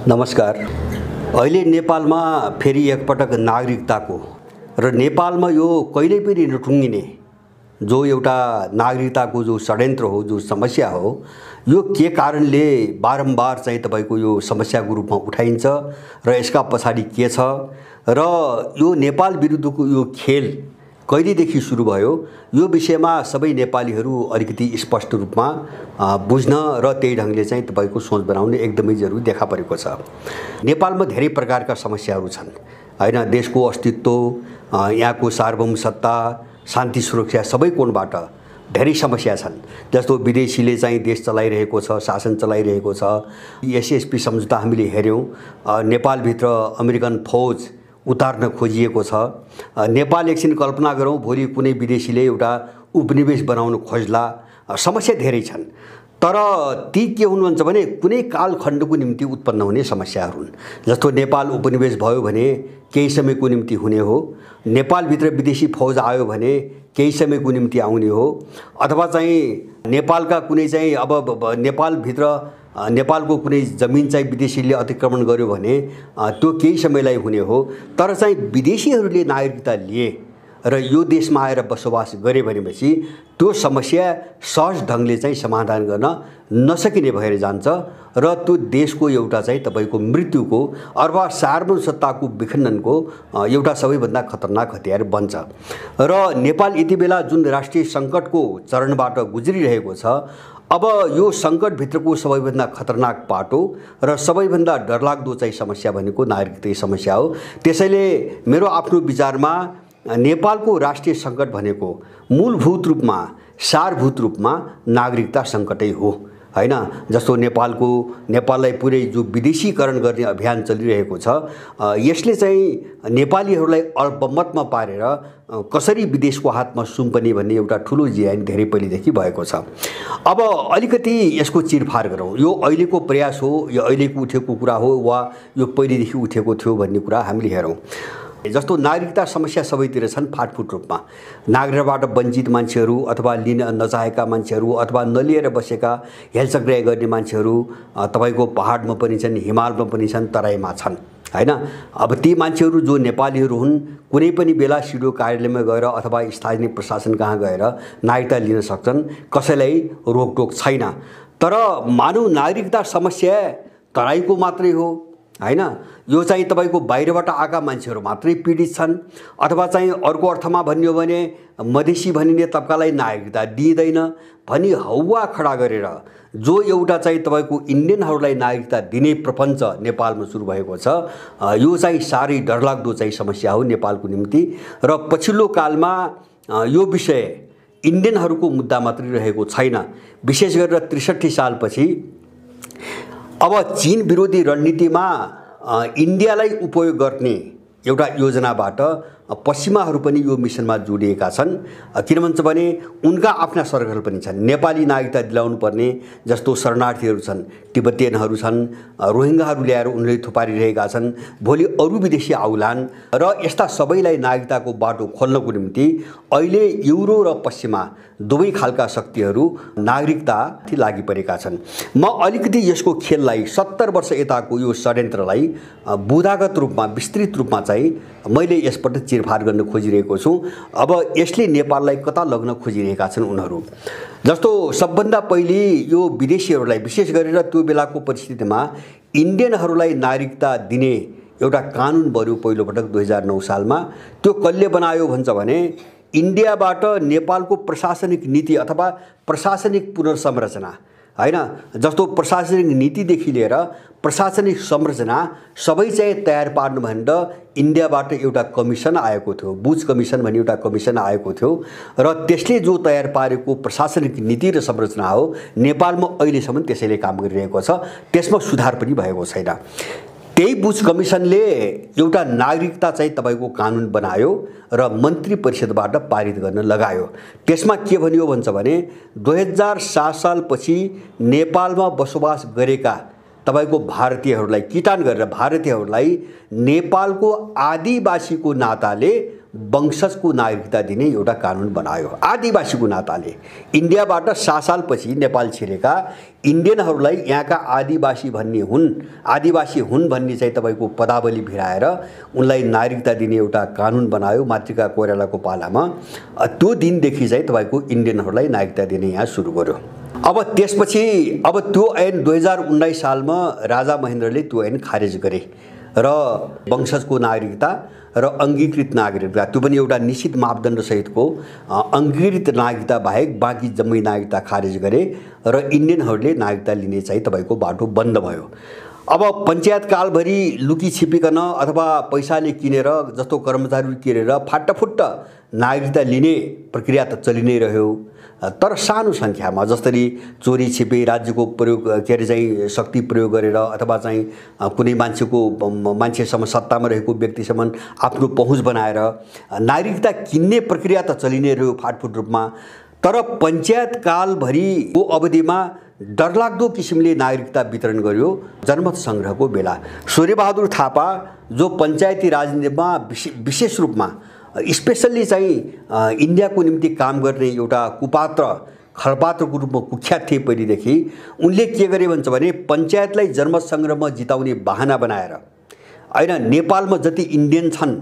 नमस्कार। अहिले नेपालमा फेरि एकपटक नागरिकताको र नेपालमा यो कहिल्यै पनि नटुङ्गिने जो एउटा नागरिकताको जो षड्यन्त्र हो, जो समस्या हो, यो के कारणले बारम्बार चाहिँ तपाईको यो समस्याको रूपमा उठाइन्छ र यसका पछाडि के छ र यो नेपाल विरुद्धको यो खेल कहिलेदेखि सुरु भयो, यो विषयमा सबै नेपालीहरू अलिकति स्पष्ट रूपमा बुझ्न र त्यही ढङ्गले चाहिँ तपाईको सोच बनाउने एकदमै जरुरी देखा परेको छ। नेपालमा धेरै प्रकारका समस्याहरू छन् हैन। देशको अस्तित्व, यहाँको सार्वभौम सत्ता, शान्ति सुरक्षा सबै कोणबाट धेरै समस्या छन्। जस्तो विदेशीले चाहिँ देश चलाइरहेको छ, शासन चलाइरहेको छ। एसएसपी सम्झौता हामीले हेर्यौं, नेपालभित्र अमेरिकन फौज उतार्न खोजिएको छ। नेपाल एकछिन कल्पना गरौँ, भोलि कुनै विदेशीले एउटा उपनिवेश बनाउन खोज्ला। समस्या धेरै छन्, तर ती के हुनुहुन्छ भने कुनै कालखण्डको निम्ति उत्पन्न हुने समस्याहरू हुन्। जस्तो नेपाल उपनिवेश भयो भने केही समयको निम्ति हुने हो, नेपालभित्र विदेशी फौज आयो भने केही समयको निम्ति आउने हो, अथवा चाहिँ नेपालका कुनै चाहिँ अब नेपालभित्र नेपालको कुनै जमिन चाहिँ विदेशीले अतिक्रमण गर्यो भने त्यो केही समयलाई हुने हो। तर चाहिँ विदेशीहरूले नागरिकता लिए र यो देशमा आएर बसोबास गरे भनेपछि त्यो समस्या सहज ढङ्गले चाहिँ समाधान गर्न नसकिने भएर जान्छ र त्यो देशको एउटा चाहिँ तपाईको मृत्युको अथवा सार्वभौम सत्ताको विखण्डनको एउटा सबैभन्दा खतरनाक हतियार बन्छ। र नेपाल यति बेला जुन राष्ट्रिय सङ्कटको चरणबाट गुज्रिरहेको छ, अब यो सङ्कटभित्रको सबैभन्दा खतरनाक पाटो र सबैभन्दा डरलाग्दो चाहिँ समस्या भनेको नागरिकता समस्या हो। त्यसैले मेरो आफ्नो विचारमा नेपालको राष्ट्रिय सङ्कट भनेको मूलभूत रूपमा, सारभूत रूपमा नागरिकता सङ्कटै हो हैन। जस्तो नेपाललाई पुरै जो विदेशीकरण गर्ने अभियान चलिरहेको छ, यसले चाहिँ नेपालीहरूलाई अल्पमतमा पारेर कसरी विदेशको हातमा सुम्पने भन्ने एउटा ठुलो जियान धेरै पहिलेदेखि भएको छ। अब अलिकति यसको चिरफार गरौँ। यो अहिलेको प्रयास हो, यो अहिलेको उठेको कुरा हो वा यो पहिलेदेखि उठेको थियो भन्ने कुरा हामीले हेरौँ। जस्तो नागरिकता समस्या सबैतिर छन् फाटफुट रूपमा। नागरिकताबाट वञ्चित मान्छेहरू अथवा लिन नचाहेका मान्छेहरू अथवा नलिएर बसेका हेलचक्राइ गर्ने मान्छेहरू तपाईको पहाडमा पनि छन्, हिमालमा पनि छन्, तराईमा छन् हैन। अब ती मान्छेहरू जो नेपालीहरू हुन्, कुनै पनि बेला सिडिओ कार्यालयमा गएर अथवा स्थानीय प्रशासन कहाँ गएर नागरिकता लिन सक्छन्, कसैलाई रोकटोक छैन। तर मानव नागरिकता समस्या तराईको मात्रै हो हैन। यो चाहिँ तपाईको बाहिरबाट आएका मान्छेहरू मात्रै पीडित छन्, अथवा चाहिँ अर्को अर्थमा भन्यो भने मधेसी भनिने तबकालाई नागरिकता दिइँदैन भनी हौवा खडा गरेर जो एउटा चाहिँ तपाईको इन्डियनहरूलाई नागरिकता दिने प्रपञ्च नेपालमा सुरु भएको छ, यो चाहिँ साह्रै डरलाग्दो चाहिँ समस्या हो नेपालको निम्ति। र पछिल्लो कालमा यो विषय इन्डियनहरूको मुद्दा मात्रै रहेको छैन। विशेष गरेर 63 सालपछि अब चीन विरोधी रणनीतिमा इन्डियालाई उपयोग गर्ने एउटा योजनाबाट पश्चिमाहरू पनि यो मिसनमा जोडिएका छन्। किन भन्छ भने उनका आफ्ना सरकारहरू पनि छन्। नेपाली नागरिकता दिलाउनु पर्ने जस्तो शरणार्थीहरू छन्, तिब्बतीयनहरू छन्, रोहिङ्गाहरू ल्याएर उनले थुपारिरहेका छन्। भोलि अरू विदेशी आउलान् र यस्ता सबैलाई नागरिकताको बाटो खोल्नको निम्ति अहिले युरो र पश्चिमा दुवै खालका शक्तिहरू नागरिकता लागि परेका छन्। म अलिकति यसको खेललाई 70 वर्ष यताको यो षड्यन्त्रलाई बुदागत रूपमा, विस्तृत रूपमा चाहिँ मैले यसपल्ट चिरफार गर्न खोजिरहेको छु। अब यसले नेपाललाई कता लग्न खोजिरहेका छन् उनीहरू। जस्तो सबभन्दा पहिले यो विदेशीहरूलाई, विशेष गरेर त्यो बेलाको परिस्थितिमा इन्डियनहरूलाई नागरिकता दिने एउटा कानुन बन्यो पहिलोपटक 2009 सालमा। त्यो कसले बनायो भन्छ भने इन्डियाबाट नेपालको प्रशासनिक नीति अथवा प्रशासनिक पुनर्संरचना हैन। जस्तो प्रशासनिक नीतिदेखि लिएर प्रशासनिक संरचना सबै चाहिँ तयार पार्नु भनेर इन्डियाबाट एउटा कमिसन आएको थियो, बुच कमिसन भन्ने एउटा कमिसन आएको थियो र त्यसले जो तयार पारेको प्रशासनिक नीति र संरचना हो, नेपालमा अहिलेसम्म त्यसैले काम गरिरहेको छ। त्यसमा सुधार पनि भएको छैन। त्यही बुच कमिसनले एउटा नागरिकता चाहिँ तपाईको कानुन बनायो र मन्त्री परिषदबाट पारित गर्न लगायो। त्यसमा के भनियो भन्छ भने 2007 सालपछि नेपालमा बसोबास गरेका तपाईको भारतीयहरूलाई किटान गरेर भारतीयहरूलाई नेपालको आदिवासीको नाताले वंशजको नागरिकता दिने एउटा कानुन बनायो। आदिवासीको नाताले इन्डियाबाट 7 सालपछि नेपाल छिरेका इन्डियनहरूलाई यहाँका आदिवासी हुन् भन्ने चाहिँ तपाईँको पदावली भिराएर उनलाई नागरिकता दिने एउटा कानुन बनायो मातृका कोइरालाको पालामा। त्यो दिनदेखि चाहिँ तपाईँको इन्डियनहरूलाई नागरिकता दिने यहाँ सुरु गर्यो। अब त्यसपछि त्यो ऐन 2019 सालमा राजा महेन्द्रले त्यो ऐन खारेज गरे र वंशजको नागरिकता र अङ्गीकृत नागरिकता त्यो पनि एउटा निश्चित मापदण्ड सहितको अङ्गीकृत नागरिकता बाहेक बाँकी जम्मै नागरिकता खारेज गरे र इन्डियनहरूले नागरिकता लिने चाहिँ तपाईँको बाटो बन्द भयो। अब पञ्चायत कालभरि लुकी छिपिकन अथवा पैसाले किनेर जस्तो कर्मचारी किनेर फाटाफुट्ट नागरिकता लिने प्रक्रिया त चलि नै रह्यो। तर सानो सङ्ख्यामा जसरी चोरी छिपे राज्यको प्रयोग चाहिँ शक्ति प्रयोग गरेर अथवा चाहिँ कुनै मान्छेसम्म सत्तामा रहेको व्यक्तिसम्म आफ्नो पहुँच बनाएर नागरिकता किन्ने प्रक्रिया त चलि नै रह्यो फाटफुट रूपमा। तर पञ्चायत कालभरिको अवधिमा डरलाग्दो किसिमले नागरिकता वितरण गर्यो जनमत सङ्ग्रहको बेला। सूर्यबहादुर थापा जो पञ्चायती राजनीतिमा विशेष रूपमा स्पेसल्ली चाहिँ इन्डियाको निम्ति काम गर्ने एउटा कुपात्र खलपात्रको रूपमा कुख्यात थिए पहिलेदेखि। उनले के गरे भन्छ भने पञ्चायतलाई जनमत सङ्ग्रहमा जिताउने बहाना बनाएर होइन नेपालमा जति इन्डियन छन्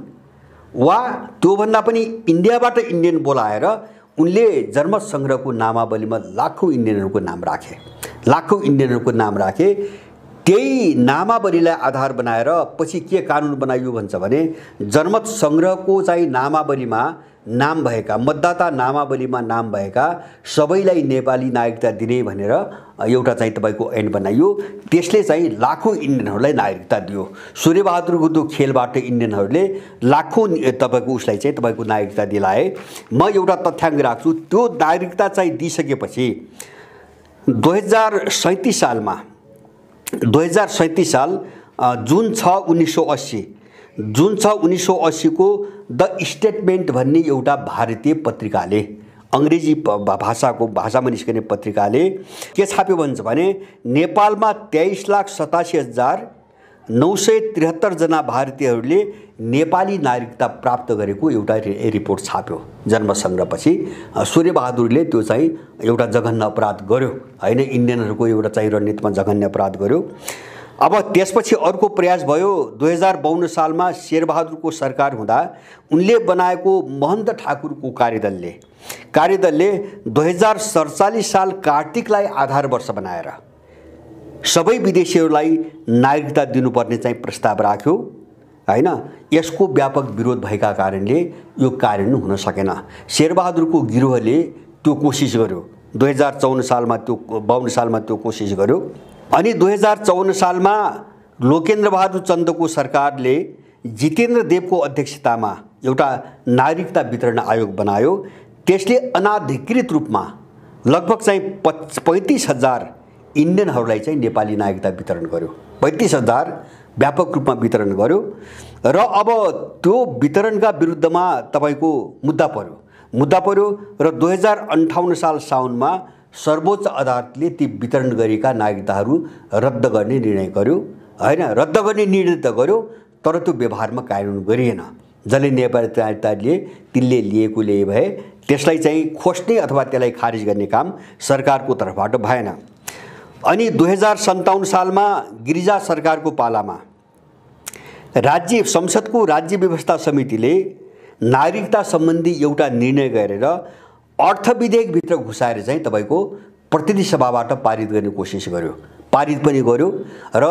वा त्योभन्दा पनि इन्डियाबाट इन्डियन बोलाएर उनले जनमत सङ्ग्रहको नामावलीमा लाखौँ इन्डियनहरूको नाम राखे। त्यही नामावलीलाई आधार बनाएर पछि के कानुन बनाइयो भन्छ भने जनमत सङ्ग्रहको चाहिँ नामावलीमा नाम भएका मतदाता नामावलीमा नाम भएका सबैलाई नेपाली नागरिकता दिने भनेर एउटा चाहिँ तपाईँको ऐन बनाइयो। त्यसले चाहिँ लाखौँ इन्डियनहरूलाई नागरिकता दियो। सूर्यबहादुरको त्यो खेलबाट इन्डियनहरूले लाखौँ तपाईँको नागरिकता दिलाए। म एउटा तथ्याङ्क राख्छु, त्यो नागरिकता चाहिँ दिइसकेपछि 2037 साल जुन 6 1980 को द स्टेटमेन्ट भन्ने एउटा भारतीय पत्रिकाले अङ्ग्रेजी भाषामा निस्कने पत्रिकाले के छाप्यो भन्छ भने नेपालमा 23,87,973 जना भारतीयहरूले नेपाली नागरिकता प्राप्त गरेको एउटा रिपोर्ट छाप्यो जन्मसङ्ग्रहपछि। सूर्यबहादुरले त्यो चाहिँ एउटा जघन्य अपराध गर्यो होइन, इन्डियनहरूको एउटा चाहिँ रणनीतिमा जघन्य अपराध गर्यो। अब त्यसपछि अर्को प्रयास भयो 2052 सालमा शेरबहादुरको सरकार हुँदा उनले बनाएको महन्त ठाकुरको कार्यदलले 2047 साल कार्तिकलाई आधार वर्ष बनाएर सबै विदेशीहरूलाई नागरिकता दिनुपर्ने चाहिँ प्रस्ताव राख्यो हैन। यसको व्यापक विरोध भएका कारणले यो कार्यान्वयन हुन सकेन। शेरबहादुरको गिरोहले त्यो कोसिस गर्यो 2052 सालमा त्यो कोसिस गर्यो। अनि 2054 सालमा लोकेन्द्र बहादुर चन्दको सरकारले जितेन्द्र देवको अध्यक्षतामा एउटा नागरिकता वितरण आयोग बनायो। त्यसले अनाधिकृत रूपमा लगभग चाहिँ 35,000 इन्डियनहरूलाई चाहिँ नेपाली नागरिकता वितरण गर्यो। 35,000 व्यापक रूपमा वितरण गर्यो र अब त्यो वितरणका विरुद्धमा तपाईको मुद्दा पर्यो र 2058 साल साउनमा सर्वोच्च अदालतले ती वितरण गरेका नागरिकताहरू रद्द गर्ने निर्णय गर्यो हैन। रद्द गर्ने निर्णय त गर्यो तर त्यो व्यवहारमा कार्यान्वयन गरिएन। जसले नेपाली नागरिकताले तिनले लिए भए त्यसलाई चाहिँ खोज्ने अथवा त्यसलाई खारिज गर्ने काम सरकारको तर्फबाट भएन। अनि 2057 सालमा गिरिजा सरकारको पालामा संसदको राज्य व्यवस्था समितिले नागरिकता सम्बन्धी एउटा निर्णय गरेर अर्थ विधेयकभित्र घुसाएर चाहिँ तपाईको प्रतिनिधि सभाबाट पारित गर्ने कोसिस गर्यो। पारित पनि गर्यो र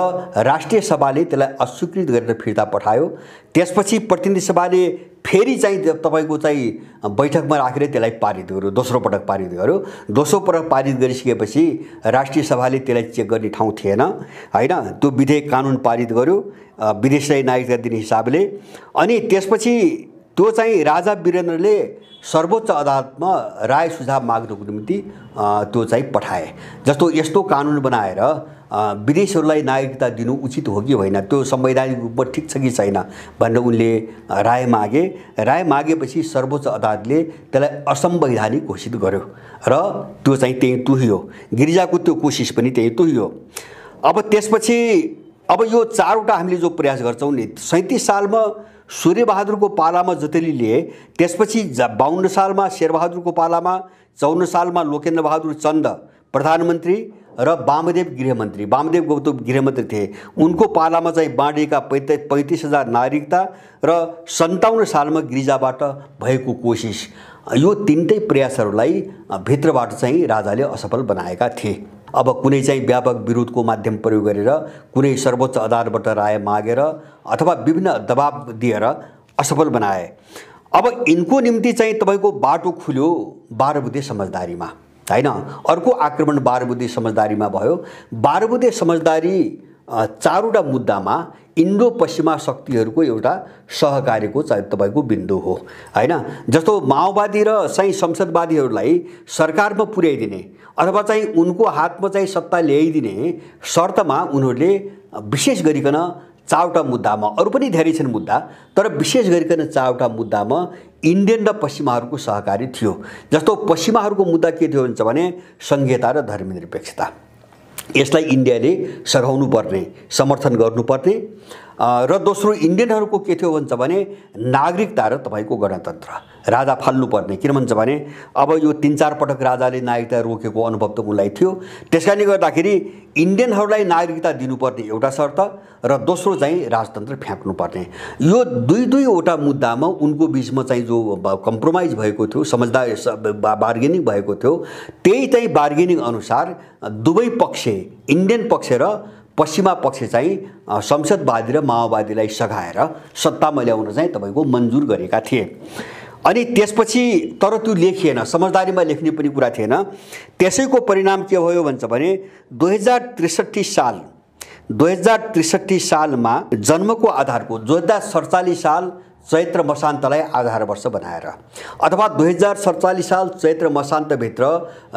राष्ट्रिय सभाले त्यसलाई अस्वीकृत गरेर फिर्ता पठायो। त्यसपछि प्रतिनिधि सभाले फेरि चाहिँ तपाईको चाहिँ बैठकमा राखेर त्यसलाई पारित गर्यो, दोस्रो पटक पारित गर्यो। दोस्रो पटक पारित गरिसकेपछि राष्ट्रिय सभाले त्यसलाई चेक गर्ने ठाउँ थिएन हैन। त्यो विधेयक कानुन पारित गर्यो विदेशीलाई नागरिकता दिने हिसाबले। अनि त्यसपछि त्यो चाहिँ राजा वीरेन्द्रले सर्वोच्च अदालतमा राय सुझाव माग्नको निम्ति त्यो चाहिँ पठाए। जस्तो यस्तो कानुन बनाएर विदेशीहरूलाई नागरिकता दिनु उचित हो कि होइन, त्यो संवैधानिक रूपमा ठिक छ कि छैन भनेर उनले राय मागे। राय मागेपछि सर्वोच्च अदालतले त्यसलाई असंवैधानिक घोषित गर्यो र त्यो चाहिँ त्यही तुहियो। गिरिजाको त्यो कोसिस पनि त्यही तुहियो। अब त्यसपछि अब यो चारवटा हामीले जो प्रयास गर्छौँ नि, 37 सालमा सूर्यबहादुरको पालामा जतिले लिए, त्यसपछि 52 सालमा शेरबहादुरको पालामा, 54 सालमा लोकेन्द्र बहादुर चन्द प्रधानमन्त्री र वामदेव गृहमन्त्री, वामदेव गौतम गृहमन्त्री थिए, उनको पालामा चाहिँ बाँडिएका 35,000 नागरिकता र 57 सालमा गिरिजाबाट भएको कोसिस, यो तीनटै प्रयासहरूलाई भित्रबाट चाहिँ राजाले असफल बनाएका थिए। अब कुनै चाहिँ व्यापक विरोधको माध्यम प्रयोग गरेर, कुनै सर्वोच्च अदालतबाट राय मागेर अथवा विभिन्न दबाब दिएर असफल बनाए। अब यिनको निम्ति चाहिँ तपाईँको बाटो खुल्यो 12 बुँदे समझदारीमा, हैन? अर्को आक्रमण 12 बुँदे समझदारीमा भयो। 12 बुँदे समझदारी चारवटा मुद्दामा इन्डो पश्चिमा शक्तिहरूको एउटा सहकार्यको चाहिँ तपाईँको बिन्दु हो, हैन? जस्तो माओवादी र चाहिँ संसदवादीहरूलाई सरकारमा पुर्याइदिने अथवा चाहिँ उनको हातमा चाहिँ सत्ता ल्याइदिने शर्तमा उनीहरूले विशेष गरिकन चारवटा मुद्दामा, अरू पनि धेरै छन् मुद्दा, तर विशेष गरिकन चारवटा मुद्दामा इन्डियन र पश्चिमाहरूको सहकारी थियो। जस्तो पश्चिमाहरूको मुद्दा के थियो भन्छ भने संघीयता र धर्मनिरपेक्षता। यसलाई इन्डियाले सघाउनु पर्ने, समर्थन गर्नुपर्ने। र दोस्रो इन्डियनहरूको के थियो भन्छ भने नागरिकता र तपाईँको गणतन्त्र, राजा फाल्नुपर्ने। किन भन्छ भने अब यो 3-4 पटक राजाले नागरिकता रोकेको अनुभव त उनलाई थियो। त्यसकारणले गर्दाखेरि इन्डियनहरूलाई नागरिकता दिनुपर्ने एउटा शर्त र दोस्रो चाहिँ राजतन्त्र फ्याँक्नुपर्ने। यो दुईवटा मुद्दामा उनको बिचमा चाहिँ जो कम्प्रोमाइज भएको थियो, समझदारी बार्गेनिङ भएको थियो, त्यही चाहिँ बार्गेनिङ अनुसार दुवै पक्ष, इन्डियन पक्ष र पश्चिमा पक्ष चाहिँ संसदवादी र माओवादीलाई सघाएर सत्तामा ल्याउन चाहिँ तपाईँको मन्जुर गरेका थिए। अनि त्यसपछि तर त्यो लेखिएन, समझदारीमा लेख्ने पनि कुरा थिएन। त्यसैको परिणाम के भयो भन्छ भने 2063 सालमा जन्मको आधारको 2047 साल चैत्र मसान्तलाई आधार वर्ष बनाएर अथवा 2047 साल चैत्र मसान्तभित्र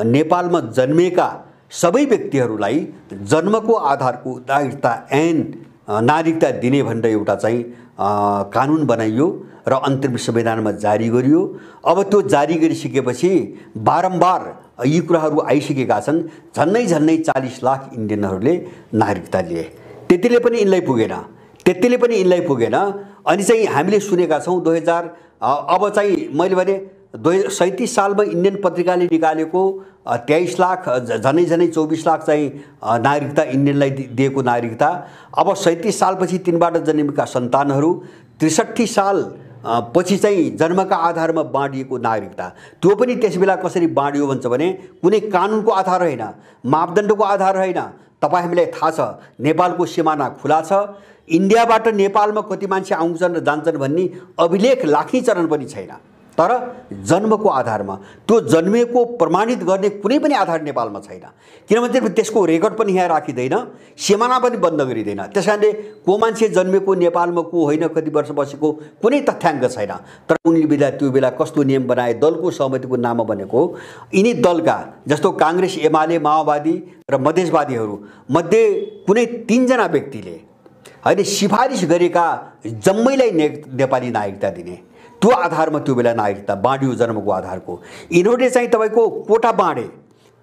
नेपालमा जन्मेका सबै व्यक्तिहरूलाई जन्मको आधारको नागरिकता दिने भनेर एउटा चाहिँ कानुन बनाइयो र अन्तरिम संविधानमा जारी गरियो। अब त्यो जारी गरिसकेपछि बारम्बार यी कुराहरू आइसकेका छन्। झन्नै 40 लाख इन्डियनहरूले नागरिकता लिए। त्यतिले पनि यिनलाई पुगेन। अनि चाहिँ हामीले सुनेका छौँ 2000 अब चाहिँ मैले भने 37 सालमा इन्डियन पत्रिकाले निकालेको 23 लाख, झनै 24 लाख चाहिँ नागरिकता इन्डियनलाई दिएको नागरिकता। अब 37 सालपछि तिनबाट जन्मेका सन्तानहरू, 63 साल पछि चाहिँ जन्मका आधारमा बाँडिएको नागरिकता, त्यो पनि त्यसबेला कसरी बाँडियो भन्छ भने कुनै कानुनको आधार होइन, मापदण्डको आधार होइन। तपाईँ हामीलाई थाहा छ नेपालको सिमाना खुला छ। इन्डियाबाट नेपालमा कति मान्छे आउँछन् र जान्छन् भन्ने अभिलेख लाख्ने चरण पनि छैन। तर जन्मको आधारमा त्यो जन्मेको प्रमाणित गर्ने कुनै पनि आधार नेपालमा छैन। किनभने त्यसको रेकर्ड पनि यहाँ राखिँदैन, सिमाना पनि बन्द गरिँदैन। त्यसकारणले को मान्छे जन्मेको नेपालमा को होइन, कति वर्ष बसेको कुनै तथ्याङ्क छैन। तर उनले त्यो बेला कस्तो नियम बनाए, दलको सहमतिको नाममा बनेको, यिनी दलका जस्तो काङ्ग्रेस, एमाले, माओवादी र मधेसवादीहरू मध्ये कुनै 3 जना व्यक्तिले होइन सिफारिस गरेका जम्मैलाई नेपाली नागरिकता दिने, त्यो आधारमा त्यो बेला नागरिकता बाँडियो जन्मको आधारको। यिनीहरूले चाहिँ तपाईँको कोटा बाँडे,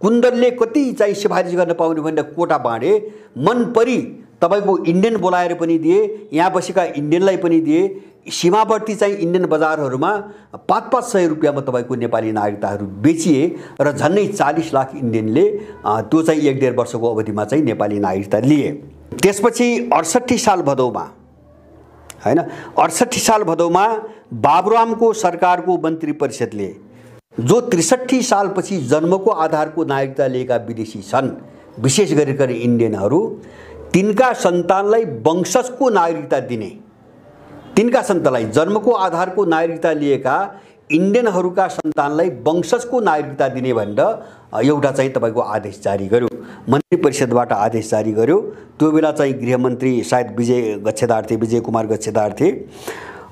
कुन्दलले कति चाहिँ सिफारिस गर्न पाउने भनेर कोटा बाँडे। मन परी तपाईँको इन्डियन बोलाएर पनि दिए, यहाँ बसेका इन्डियनलाई पनि दिए। सीमावर्ती चाहिँ इन्डियन बजारहरूमा 500 रुपियाँमा तपाईँको नेपाली नागरिकताहरू बेचिए र झन्नै 40 लाख इन्डियनले त्यो चाहिँ 1.5 वर्षको अवधिमा चाहिँ नेपाली नागरिकता लिए। त्यसपछि 68 साल भदौमा हैन 68 साल भदौमा बाबुरामको सरकारको मन्त्री परिषदले जो 63 सालपछि जन्मको आधारको नागरिकता लिएका विदेशी छन्, विशेष गरिकन इन्डियनहरू, तिनका सन्तानलाई वंशजको नागरिकता दिने, तिनका सन्तानलाई जन्मको आधारको नागरिकता लिएका इन्डियनहरूका सन्तानलाई वंशजको नागरिकता दिने भनेर एउटा चाहिँ तपाईँको आदेश जारी गर्यो। मन्त्री परिषदबाट आदेश जारी गर्यो। त्यो बेला चाहिँ गृहमन्त्री सायद विजय कुमार गच्छेदार थिए।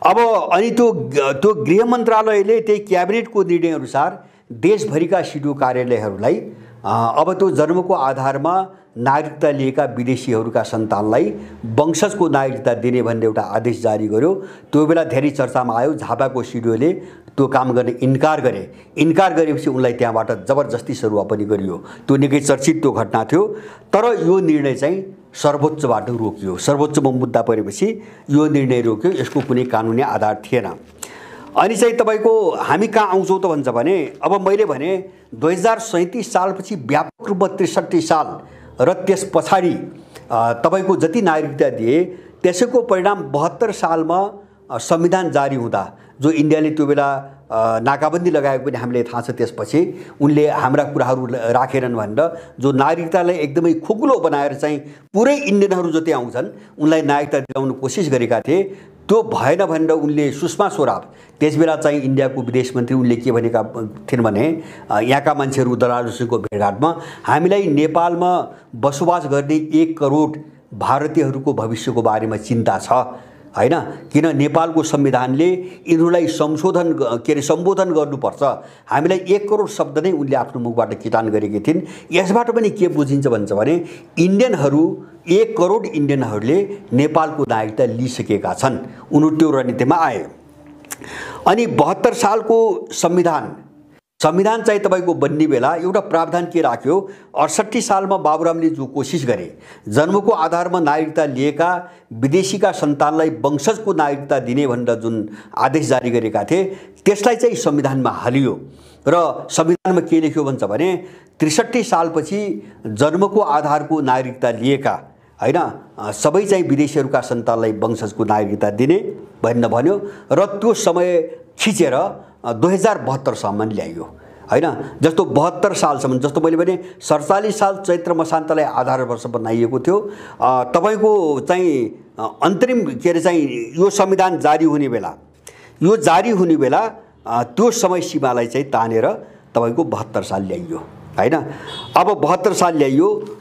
अब अनि त्यो गृह मन्त्रालयले त्यही क्याबिनेटको निर्णय अनुसार देशभरिका सिडिओ कार्यालयहरूलाई अब त्यो जन्मको आधारमा नागरिकता लिएका विदेशीहरूका सन्तानलाई वंशजको नागरिकता दिने भन्ने एउटा आदेश जारी गर्यो। त्यो बेला धेरै चर्चामा आयो। झापाको सिडिओले त्यो काम गर्ने इन्कार गरे। इन्कार गरेपछि उनलाई त्यहाँबाट जबरजस्ती सरुवा पनि गरियो। त्यो निकै चर्चित त्यो घटना थियो। तर यो निर्णय चाहिँ सर्वोच्चबाट रोकियो। सर्वोच्चमा मुद्दा परेपछि यो निर्णय रोक्यो, यसको कुनै कानुनी आधार थिएन। अनि चाहिँ तपाईँको हामी कहाँ आउँछौँ त भन्छ भने, अब मैले भने 2037 सालपछि व्यापक रूपमा 63 साल र त्यस पछाडि तपाईँको जति नागरिकता दिए त्यसैको परिणाम 72 सालमा संविधान जारी हुँदा, जो इन्डियाले त्यो बेला नाकाबन्दी लगाएको पनि हामीले थाहा छ, त्यसपछि उनले हाम्रा कुराहरू राखेनन् भनेर जो नागरिकतालाई एकदमै खुकुलो बनाएर चाहिँ पुरै इन्डियनहरू जति आउँछन् उनलाई नागरिकता दिलाउन कोसिस गरेका थिए। त्यो भएन भनेर उनले सुषमा स्वराज, त्यसबेला चाहिँ इन्डियाको विदेश मन्त्री, उनले के भनेका थिइन् भने यहाँका मान्छेहरू दलालहरूसँगको भेटघाटमा हामीलाई नेपालमा बसोबास गर्ने 1 करोड भारतीयहरूको भविष्यको बारेमा चिन्ता छ हैन, किन नेपालको संविधानले यिनीहरूलाई सम्बोधन गर्नुपर्छ, हामीलाई 1 करोड शब्द नै उनले आफ्नो मुखबाट किटान गरेकी थिइन्। यसबाट पनि के बुझिन्छ भन्छ भने इन्डियनहरू 1 करोड इन्डियनहरूले नेपालको नागरिकता लिइसकेका छन्, उनीहरू त्यो रणनीतिमा आए। अनि 72 सालको संविधान चाहिँ तपाईँको बन्ने बेला एउटा प्रावधान के राख्यो, 68 सालमा बाबुरामले जो कोसिस गरे जन्मको आधारमा नागरिकता लिएका विदेशीका सन्तानलाई वंशजको नागरिकता दिने भनेर जुन आदेश जारी गरेका थिए त्यसलाई चाहिँ संविधानमा हालियो। र संविधानमा के लेख्यो भन्छ भने 63 सालपछि जन्मको आधारको नागरिकता लिएका हैन सबै चाहिँ विदेशीहरूका सन्तानलाई वंशजको नागरिकता दिने भन्यो र त्यो समय खिचेर 2072 सम्म ल्याइयो हैन। जस्तो 72 सालसम्म, जस्तो मैले भने 47 साल चैत्र मसान्तलाई आधार वर्ष बनाइएको थियो, तपाईको चाहिँ अन्तरिम के अरे चाहिँ यो संविधान जारी हुने बेला त्यो समय सीमालाई चाहिँ तानेर तपाईको 72 साल ल्याइयो हैन। अब 72 साल ल्याइयो।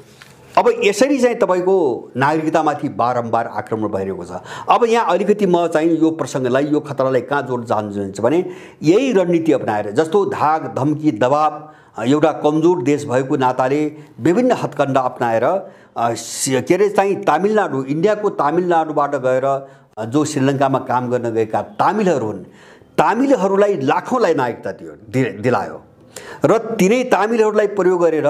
अब यसरी चाहिँ तपाईको नागरिकतामाथि बारम्बार आक्रमण भइरहेको छ। अब यहाँ अलिकति म चाहिँ यो प्रसङ्गलाई, यो खतरालाई कहाँ जोड चाहन्छु भने यही रणनीति अपनाएर, जस्तो धाक धम्की दबाब एउटा कमजोर देश भएको नाताले विभिन्न हत्कण्डा अपनाएर के अरे चाहिँ तमिलनाडु, इन्डियाको तमिलनाडुबाट गएर जो श्रीलङ्कामा काम गर्न गएका तमिलहरू हुन्, तमिलहरूलाई लाखौँलाई नागरिकता दिलायो र तिनै तमिलहरूलाई प्रयोग गरेर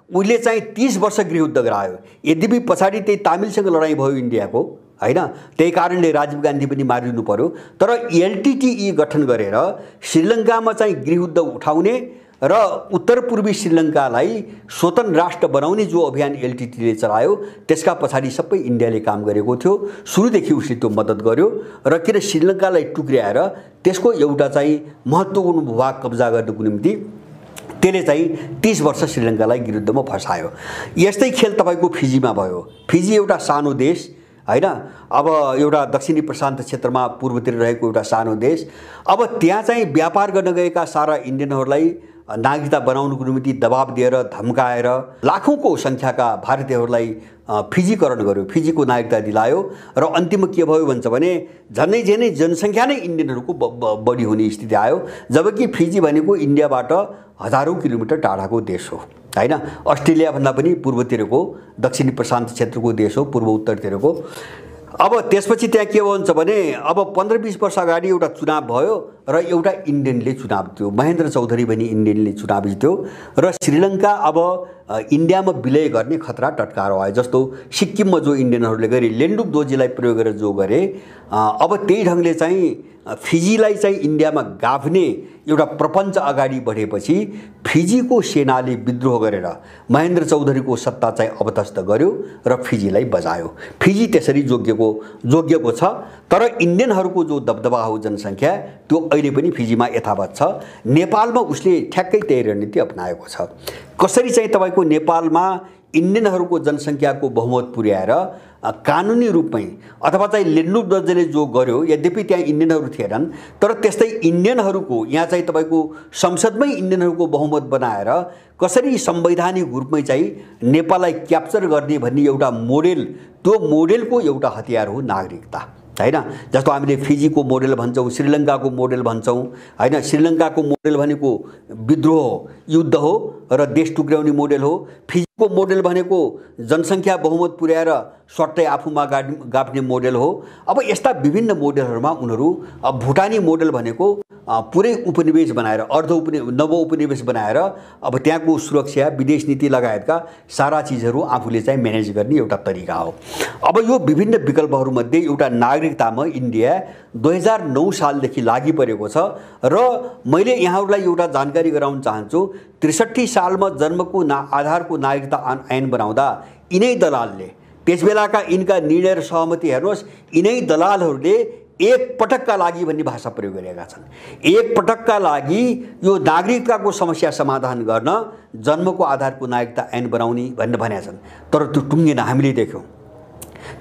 उनले चाहिँ 30 वर्ष गृहयुद्ध गरायो। यद्यपि पछाडि त्यही तमिलसँग लडाइँ भयो इन्डियाको हैन, त्यही कारणले राजीव गान्धी पनि मारिनु पर्यो। तर एलटिटिई गठन गरेर श्रीलङ्कामा चाहिँ गृहयुद्ध उठाउने र उत्तर पूर्वी श्रीलङ्कालाई स्वतन्त्र राष्ट्र बनाउने जो अभियान एलटिटीले चलायो त्यसका पछाडि सबै इन्डियाले काम गरेको थियो। सुरुदेखि उसले त्यो मद्दत गर्यो र किन श्रीलङ्कालाई टुक्र्याएर त्यसको एउटा चाहिँ महत्त्वपूर्ण भूभाग कब्जा गर्नको निम्ति त्यसले चाहिँ 30 वर्ष श्रीलङ्कालाई गृहयुद्धमा फसायो। यस्तै खेल तपाईको फिजीमा भयो। फिजी एउटा सानो देश हैन, अब एउटा दक्षिणी प्रशान्त क्षेत्रमा पूर्वतिर रहेको एउटा सानो देश। अब त्यहाँ चाहिँ व्यापार गर्न गएका सारा इन्डियनहरूलाई नागरिकता बनाउनको निम्ति दबाब दिएर धम्काएर लाखौंको संख्याका भारतीयहरूलाई फिजीकरण गर्यो, फिजीको नागरिकता दिलायो र अन्तिममा के भयो भन्छ भने झनै जनसङ्ख्या नै इन्डियनहरूको बढी हुने स्थिति आयो। जबकि फिजी भनेको इन्डियाबाट हजारौं किलोमिटर टाढाको देश हो हैन, अस्ट्रेलिया भन्दा पनि पूर्वतिरको दक्षिणी प्रशान्त क्षेत्रको देश हो, पूर्व उत्तरतिरको। अब त्यसपछि त्यहाँ के भन्छ भने अब 15-20 वर्ष अगाडि एउटा चुनाव भयो र एउटा इन्डियनले चुनाव जित्यो, महेन्द्र चौधरी भन्ने इन्डियनले चुनाव जित्यो र श्रीलङ्का अब इन्डियामा विलय गर्ने खतरा टटकारो आयो। जस्तो सिक्किममा जो इन्डियनहरूले गरे, लेन्डुप दोर्जीलाई प्रयोग गरेर जो गरे, अब त्यही ढङ्गले चाहिँ फिजीलाई चाहिँ इन्डियामा गाभ्ने एउटा प्रपञ्च अगाडि बढेपछि फिजीको सेनाले विद्रोह गरेर महेन्द्र चौधरीको सत्ता चाहिँ अवतस्त गर्यो र फिजीलाई बजायो। फिजी त्यसरी जोगिएको छ। तर इन्डियनहरूको जो दबदबा हो जनसङ्ख्या त्यो अहिले पनि फिजीमा यथावत छ। नेपालमा उसले ठ्याक्कै त्यही रणनीति अपनाएको छ। कसरी चाहिँ तपाईको नेपालमा इन्डियनहरूको जनसङ्ख्याको बहुमत पुर्याएर कानुनी रूपमै अथवा चाहिँ लेन्डुप दर्जाले जो गर्यो, यद्यपि त्यहाँ इन्डियनहरू थिएनन् तर त्यस्तै इन्डियनहरूको यहाँ चाहिँ तपाईको संसदमै इन्डियनहरूको बहुमत बनाएर कसरी संवैधानिक रूपमै चाहिँ नेपाललाई क्याप्चर गर्ने भन्ने एउटा मोडेल, त्यो मोडेलको एउटा हतियार हो नागरिकता हैन। जस्तो हामीले फिजीको मोडेल भन्छौँ, श्रीलङ्काको मोडेल भन्छौँ हैन। श्रीलङ्काको मोडेल भनेको विद्रोह हो, युद्ध हो र देश टुक्र्याउने मोडेल हो। फिजीको मोडेल भनेको जनसङ्ख्या बहुमत पुर्याएर सट्टै आफूमा गाड्ने मोडेल हो। अब यस्ता विभिन्न मोडेलहरूमा उनीहरू, अब भुटानी मोडेल भनेको पुरै उपनिवेश बनाएर नव उपनिवेश बनाएर अब त्यहाँको सुरक्षा विदेश नीति लगायतका सारा चिजहरू आफूले चाहिँ म्यानेज गर्ने एउटा तरिका हो। अब यो विभिन्न विकल्पहरूमध्ये एउटा नागरिकतामा इन्डिया 2009 सालदेखि लागि परेको छ र मैले यहाँहरूलाई एउटा जानकारी गराउन चाहन्छु। 63 सालमा जन्मको आधारको नागरिकता ऐन बनाउँदा यिनै दलालले त्यसबेलाका यिनका निर्णय र सहमति हेर्नुहोस्, यिनै दलालहरूले एक पटकका लागि भन्ने भाषा प्रयोग गरेका छन्। एक पटकका लागि यो नागरिकताको समस्या समाधान गर्न जन्मको आधारको नागरिकता ऐन बनाउने भनेर भनेका छन्। तर त्यो टुङ्गेन, हामीले देख्यौँ।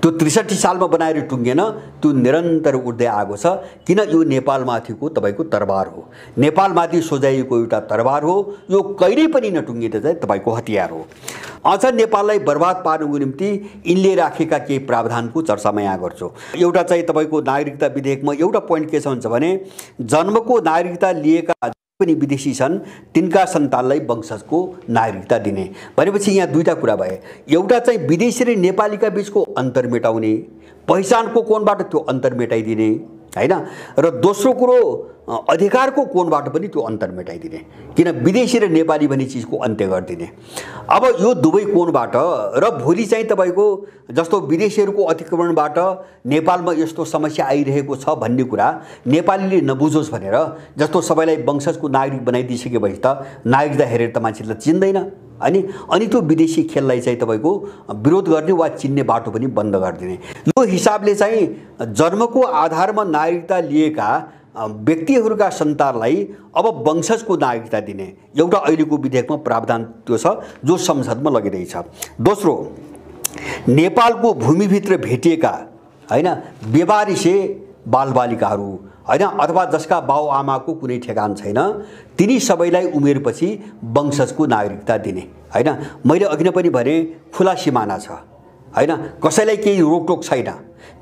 त्यो 63 सालमा बनाएर टुङ्गेन, त्यो निरन्तर उठ्दै आएको छ। किन? यो नेपालमाथिको तपाईँको तरबार हो, नेपालमाथि सोझाइएको एउटा तरबार हो। यो कहिल्यै पनि नटुङ्गिने चाहिँ तपाईँको हतियार हो। अझ नेपाललाई बर्बाद पार्नुको निम्ति यिनले राखेका केही प्रावधानको चर्चा म यहाँ गर्छु। एउटा चाहिँ तपाईँको नागरिकता विधेयकमा एउटा पोइन्ट के छ भन्छ भने, जन्मको नागरिकता लिएका पनि विदेशी छन् तिनका सन्तानलाई वंशजको नागरिकता दिने भनेपछि यहाँ दुईटा कुरा भए। एउटा चाहिँ विदेशी र नेपालीका बीचको अन्तर मेटाउने, पहिचानको कोणबाट त्यो अन्तर मेटाइदिने हैन, र दोस्रो कुरो अधिकारको कोणबाट पनि त्यो अन्तर मेटाइदिने। किन? विदेशी र नेपाली भन्ने चिजको अन्त्य गरिदिने। अब यो दुवै कोणबाट र भोलि चाहिँ तपाईँको जस्तो विदेशीहरूको अतिक्रमणबाट नेपालमा यस्तो समस्या आइरहेको छ भन्ने कुरा नेपालीले नबुझोस् भनेर, जस्तो सबैलाई वंशजको नागरिक बनाइदिइसकेपछि त नागरिकता हेरेर त मान्छेलाई चिन्दैन अनि त्यो विदेशी खेललाई चाहिँ तपाईँको विरोध गर्ने वा चिन्ने बाटो पनि बन्द गरिदिने। यो हिसाबले चाहिँ जन्मको आधारमा नागरिकता लिएका व्यक्तिहरूका सन्तानलाई अब वंशजको नागरिकता दिने एउटा अहिलेको विधेयकमा प्रावधान त्यो छ, जो संसदमा लगिरहेछ। दोस्रो, नेपालको भूमिभित्र भेटिएका हैन बेवारिसे बालबालिकाहरू हैन अथवा जसका बाउआमाको कुनै ठेगान छैन, तिनी सबैलाई उमेरपछि वंशजको नागरिकता दिने हैन। मैले अघि नै पनि भने खुला सिमाना छ हैन, कसैलाई केही रोकटोक छैन।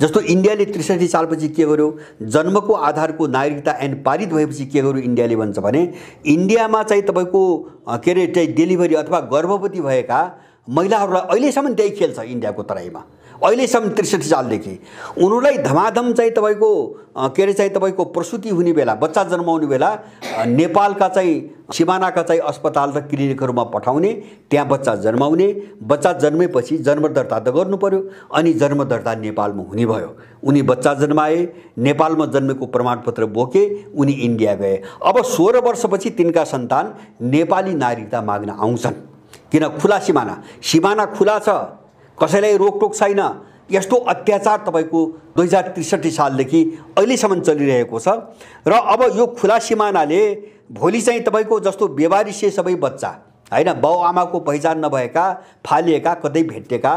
जस्तो इन्डियाले 63 सालपछि के गर्यो, जन्मको आधारको नागरिकता ऐन पारित भएपछि के गर्यो इन्डियाले भन्छ भने, इन्डियामा चाहिँ तपाईँको के अरे चाहिँ डेलिभरी अथवा गर्भवती भएका महिलाहरूलाई अहिलेसम्म त्यही खेल छ इन्डियाको तराईमा, अहिलेसम्म 63 सालदेखि उनीहरूलाई धमाधम चाहिँ तपाईँको के अरे चाहिँ तपाईँको प्रसुति हुने बेला, बच्चा जन्माउने बेला नेपालका चाहिँ सिमानाका चाहिँ अस्पताल र क्लिनिकहरूमा पठाउने, त्यहाँ बच्चा जन्माउने, बच्चा जन्मेपछि जन्म दर्ता त गर्नु पर्यो, अनि जन्म दर्ता नेपालमा हुने भयो। उनी बच्चा जन्माए, नेपालमा जन्मेको प्रमाणपत्र बोके, उनी इन्डिया गए। अब 16 वर्षपछि तिनका सन्तान नेपाली नागरिकता माग्न आउँछन्। किन? खुला सिमाना खुला छ, कसैलाई रोकटोक छैन। यस्तो अत्याचार तपाईँको 2063 सालदेखि अहिलेसम्म चलिरहेको छ। र अब यो खुला सिमानाले भोलि चाहिँ तपाईँको जस्तो बेवारिसे सबै बच्चा हैन, बाउआमाको पहिचान नभएका, फालिएका, कतै भेटिएका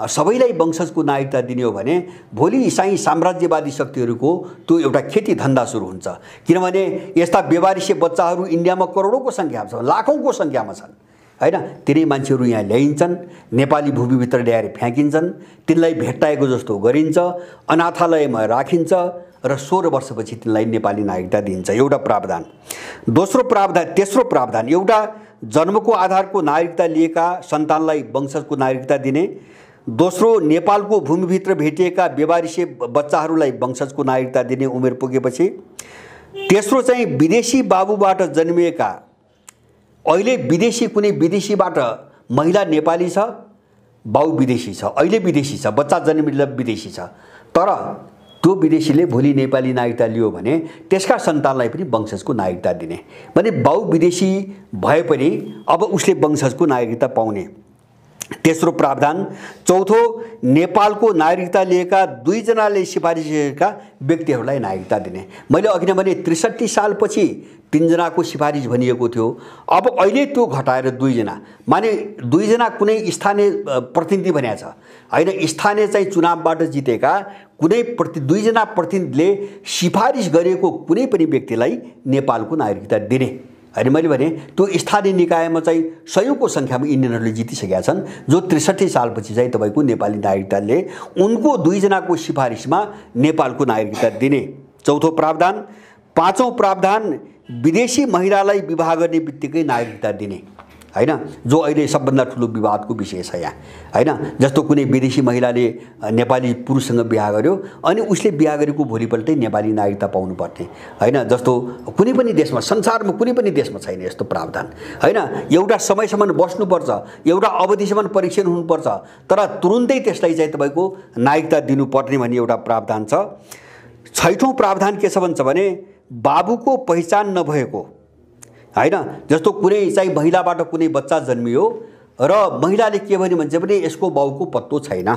सबैलाई वंशजको नागरिकता दिने हो भने भोलि चाहिँ साम्राज्यवादी शक्तिहरूको त्यो एउटा खेती धन्दा सुरु हुन्छ। किनभने यस्ता बेवारिसे बच्चाहरू इन्डियामा करोडौँको सङ्ख्यामा छन्, लाखौँको सङ्ख्यामा छन् हैन। तिनै मान्छेहरू यहाँ ल्याइन्छन्, नेपाली भूमिभित्र ल्याएर फ्याँकिन्छन्, तिनलाई भेट्टाएको जस्तो गरिन्छ, अनाथालयमा राखिन्छ र 16 वर्षपछि तिनलाई नेपाली नागरिकता दिन्छ। एउटा प्रावधान। तेस्रो प्रावधान, एउटा जन्मको आधारको नागरिकता लिएका सन्तानलाई वंशजको नागरिकता दिने। दोस्रो, नेपालको भूमिभित्र भेटिएका बेवारिसे बच्चाहरूलाई वंशजको नागरिकता दिने उमेर पुगेपछि। तेस्रो चाहिँ विदेशी बाबुबाट जन्मिएका, अहिले कुनै विदेशीबाट महिला नेपाली छ, बाउ विदेशी छ, अहिले विदेशी छ, बच्चा जन्मिँदा विदेशी छ, तर त्यो विदेशीले भोलि नेपाली नागरिकता लियो भने त्यसका सन्तानलाई पनि वंशजको नागरिकता दिने। भने बाउ विदेशी भए पनि अब उसले वंशजको नागरिकता पाउने। तेस्रो प्रावधान। चौथो, नेपालको नागरिकता लिएका 2 जनाले सिफारिस गरेका व्यक्तिहरूलाई नागरिकता दिने। मैले अघि नै भने 63 सालपछि 3 जनाको सिफारिस भनिएको थियो, अब अहिले त्यो घटाएर 2 जना, माने 2 जना कुनै स्थानीय प्रतिनिधि भनेको छ हैन, स्थानीय चाहिँ चुनावबाट जितेका कुनै 2 जना प्रतिनिधिले सिफारिस गरेको कुनै पनि व्यक्तिलाई नेपालको नागरिकता दिने। अनि मैले भने त्यो स्थानीय निकायमा चाहिँ सयौंको सङ्ख्यामा इन्डियनहरूले जितिसकेका छन्, जो 63 सालपछि चाहिँ तपाईँको नेपाली नागरिकताले उनको 2 जनाको सिफारिसमा नेपालको नागरिकता दिने। चौथो प्रावधान। पाँचौं प्रावधान, विदेशी महिलालाई विवाह गर्ने बित्तिकै नागरिकता दिने हैन, जो अहिले सबभन्दा ठुलो विवादको विषय छ यहाँ हैन। जस्तो कुनै विदेशी महिलाले नेपाली पुरुषसँग बिहा गर्यो अनि उसले बिहा गरेको भोलिपल्टै नेपाली नागरिकता पाउनुपर्ने हैन। जस्तो कुनै पनि देशमा, संसारमा कुनै पनि देशमा छैन यस्तो प्रावधान हैन। एउटा समयसम्म बस्नुपर्छ, एउटा अवधिसम्म परीक्षण हुनुपर्छ, तर तुरुन्तै त्यसलाई चाहिँ तपाईको नागरिकता दिनुपर्ने भन्ने एउटा प्रावधान छ। 6औं प्रावधान के छ भन्छ भने बाबुको पहिचान नभएको हैन। जस्तो कुनै चाहिँ महिलाबाट कुनै बच्चा जन्मियो र महिलाले के भन्यो भन्छ भने यसको बाउको पत्तो छैन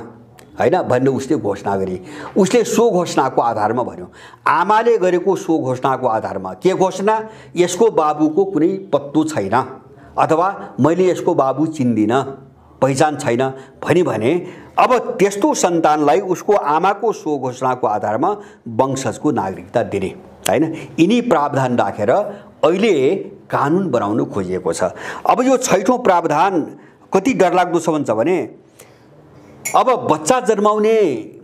हैन भन्ने उसले घोषणा गरे। उसले सो घोषणाको आधारमा भन्यो, आमाले गरेको सो घोषणाको आधारमा के घोषणा, यसको बाबुको कुनै पत्तो छैन अथवा मैले यसको बाबु चिन्दिन, पहिचान छैन भनी भने अब त्यस्तो सन्तानलाई उसको आमाको सो घोषणाको आधारमा वंशजको नागरिकता दिने हैन। यिनी प्रावधान राखेर अहिले कानुन बनाउन खोजिएको छ। अब यो 6औं प्रावधान कति डरलाग्दो छ भन्छ भने अब बच्चा जन्माउने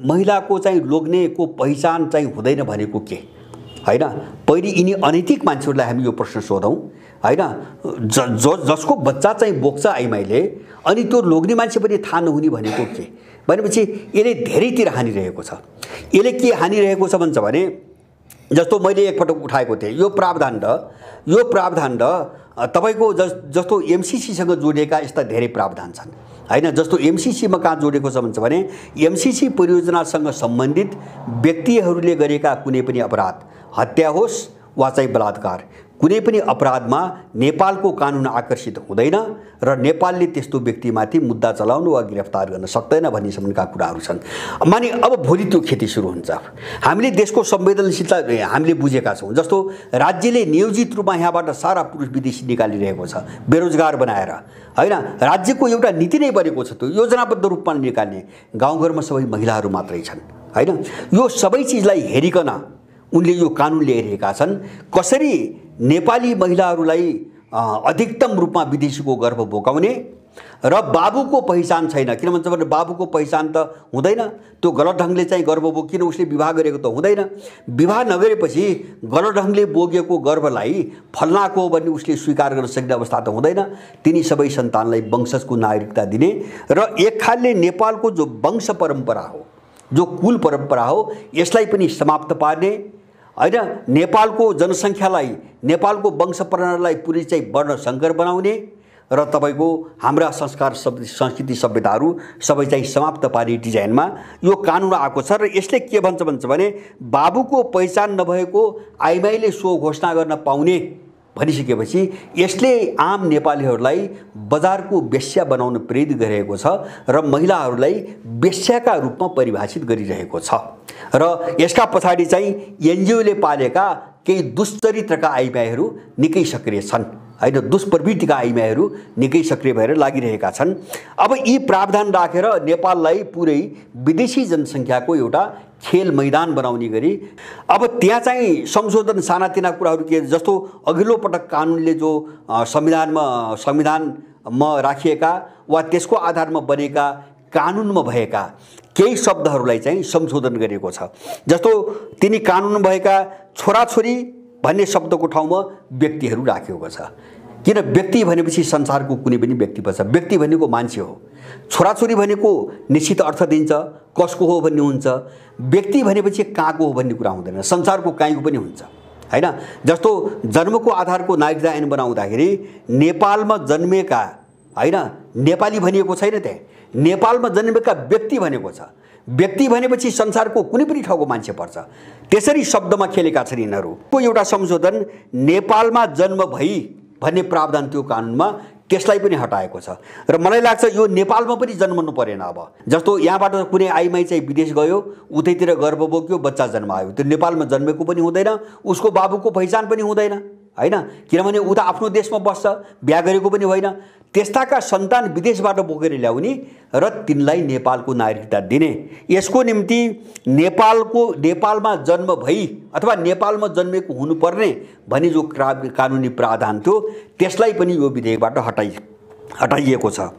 महिलाको चाहिँ लोग्नेको पहिचान चाहिँ हुँदैन भनेको के हैन। पहिले यिनी अनैतिक मान्छेहरूलाई हामी यो प्रश्न सोधौं हैन। जसको बच्चा चाहिँ बोक्छ आइमाईले अनि त्यो लोग्ने मान्छे पनि थाहा नहुने भनेको के भनेपछि यसले धेरैतिर हानिरहेको छ। यसले के हानिरहेको छ भन्छ भने जस्तो मैले एकपटक उठाएको थिएँ यो प्रावधान र तपाईको जस्तो एमसीसीसँग जोडिएका यस्ता धेरै प्रावधान छन् हैन। जस्तो एमसीसीमा कहाँ जोडेको छ भन्छ भने एमसीसी परियोजनासँग सम्बन्धित व्यक्तिहरूले गरेका कुनै पनि अपराध, हत्या होस् वा चाहिँ बलात्कार, कुनै पनि अपराधमा नेपालको कानुन आकर्षित हुँदैन र नेपालले त्यस्तो व्यक्तिमाथि मुद्दा चलाउन वा गिरफ्तार गर्न सक्दैन भन्ने सम्बन्धका कुराहरू छन्। माने अब भोलि त्यो खेती सुरु हुन्छ। हामीले देशको संवेदनशीलता हामीले बुझेका छौँ। जस्तो राज्यले नियोजित रूपमा यहाँबाट सारा पुरुष विदेशी निकालिरहेको छ बेरोजगार बनाएर हैन। राज्यको एउटा नीति नै बनेको छ त्यो योजनाबद्ध रूपमा निकाल्ने। गाउँघरमा सबै महिलाहरू मात्रै छन् हैन। यो सबै चिजलाई हेरिकन उनले यो कानुन ल्याइरहेका छन्। कसरी नेपाली महिलाहरूलाई अधिकतम रूपमा विदेशीको गर्भ बोकाउने र बाबुको पहिचान छैन। किन भन्छ भने बाबुको पहिचान त हुँदैन, त्यो गलत ढङ्गले चाहिँ गर्भ बोकिन उसले विवाह गरेको त हुँदैन। विवाह नगरेपछि गलत ढङ्गले बोकेको गर्भलाई फल्नाको हो भन्ने उसले स्वीकार गर्न सक्ने अवस्था त हुँदैन। तिनी सबै सन्तानलाई वंशजको नागरिकता दिने र एक खालले नेपालको जो वंश परम्परा हो, जो कुल परम्परा हो, यसलाई पनि समाप्त पार्ने हैन। नेपालको जनसङ्ख्यालाई, नेपालको वंश प्रणालीलाई पुरै चाहिँ वर्ण संकर बनाउने र तपाईको हाम्रा संस्कार संस्कृति सभ्यताहरू सबै चाहिँ समाप्त पार्ने डिजाइनमा यो कानुन आएको छ। र यसले के भन्छ भने बाबुको पहिचान नभएको आइमाईले सो घोषणा गर्न पाउने भनिसकेपछि यसले आम नेपालीहरूलाई बजारको वेश्या बनाउन प्रेरित गरिरहेको छ र महिलाहरूलाई वेश्याका रूपमा परिभाषित गरिरहेको छ। र यसका पछाडि चाहिँ एनजिओले पालेका केही दुष्चरित्रका आइमाईहरू निकै सक्रिय छन् हैन। दुष्प्रवृत्तिका आइमाईहरू निकै सक्रिय भएर लागिरहेका छन्। अब यी प्रावधान राखेर नेपाललाई पुरै विदेशी जनसङ्ख्याको एउटा खेल मैदान बनाउने गरी अब त्यहाँ चाहिँ संशोधन सानातिना कुराहरू के जस्तो अघिल्लो पटक कानुनले जो संविधानमा राखिएका वा त्यसको आधारमा बनेका कानुनमा भएका केही शब्दहरूलाई चाहिँ संशोधन गरिएको छ। जस्तो तिनी कानुनमा भएका छोराछोरी भन्ने शब्दको ठाउँमा व्यक्तिहरू राखिएको छ। किन व्यक्ति भनेपछि संसारको कुनै पनि व्यक्ति पर्छ। व्यक्ति भनेको मान्छे हो। छोराछोरी भनेको निश्चित अर्थ दिन्छ, कसको हो भन्ने हुन्छ। व्यक्ति भनेपछि कहाँको हो भन्ने कुरा हुँदैन, संसारको कहीँको पनि हुन्छ हैन। जस्तो जन्मको आधारको नागरिकता ऐन बनाउँदाखेरि नेपालमा जन्मेका हैन, नेपाली भनिएको छैन, त्यहाँ नेपालमा जन्मेका व्यक्ति भनेको छ। व्यक्ति भनेपछि संसारको कुनै पनि ठाउँको मान्छे पर्छ। त्यसरी शब्दमा खेलेका छन् यिनीहरू। को एउटा संशोधन नेपालमा जन्म भई भन्ने प्रावधान त्यो कानुनमा त्यसलाई पनि हटाएको छ। र मलाई लाग्छ यो नेपालमा पनि जन्मनु परेन। अब जस्तो यहाँबाट कुनै आइमाई चाहिँ विदेश गयो, उतैतिर गर्भ बोक्यो, बच्चा जन्मायो, त्यो नेपालमा जन्मेको पनि हुँदैन, उसको बाबुको पहिचान पनि हुँदैन हैन। किनभने ऊ त आफ्नो देशमा बस्छ, बिहा गरेको पनि होइन। त्यस्ताका सन्तान विदेशबाट बोकेर ल्याउने र तिनलाई नेपालको नागरिकता दिने, यसको निम्ति नेपालमा जन्म भई अथवा नेपालमा जन्मेको हुनुपर्ने भन्ने जो कानुनी प्रावधान थियो त्यसलाई पनि यो विधेयकबाट हटाइएको छ।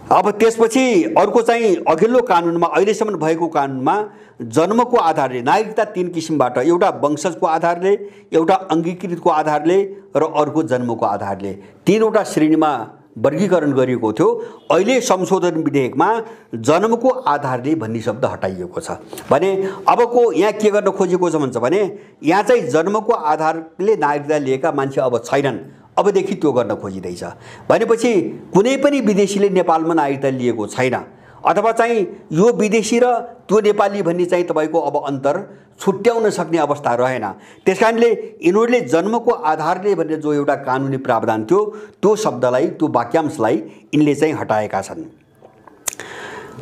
अब त्यसपछि अर्को चाहिँ अघिल्लो कानुनमा, अहिलेसम्म भएको कानुनमा जन्मको आधारले नागरिकता 3 किसिमबाट, एउटा वंशजको आधारले, एउटा अङ्गीकृतको आधारले र अर्को जन्मको आधारले 3वटा श्रेणीमा वर्गीकरण गरिएको थियो। अहिले संशोधन विधेयकमा जन्मको आधारले भन्ने शब्द हटाइएको छ भने अबको यहाँ के गर्न खोजेको छ भन्छ भने यहाँ चाहिँ जन्मको आधारले नागरिकता लिएका मान्छे अब छैनन्, अबदेखि त्यो गर्न खोजिँदैछ भनेपछि कुनै पनि विदेशीले नेपालमा नागरिकता लिएको छैन अथवा चाहिँ यो विदेशी र त्यो नेपाली भन्ने चाहिँ तपाईको अब अन्तर छुट्याउन सक्ने अवस्था रहेन। त्यसकारणले यिनीहरूले जन्मको आधारले भनेर जो एउटा कानुनी प्रावधान थियो त्यो शब्दलाई त्यो वाक्यांशलाई यिनले चाहिँ हटाएका छन्।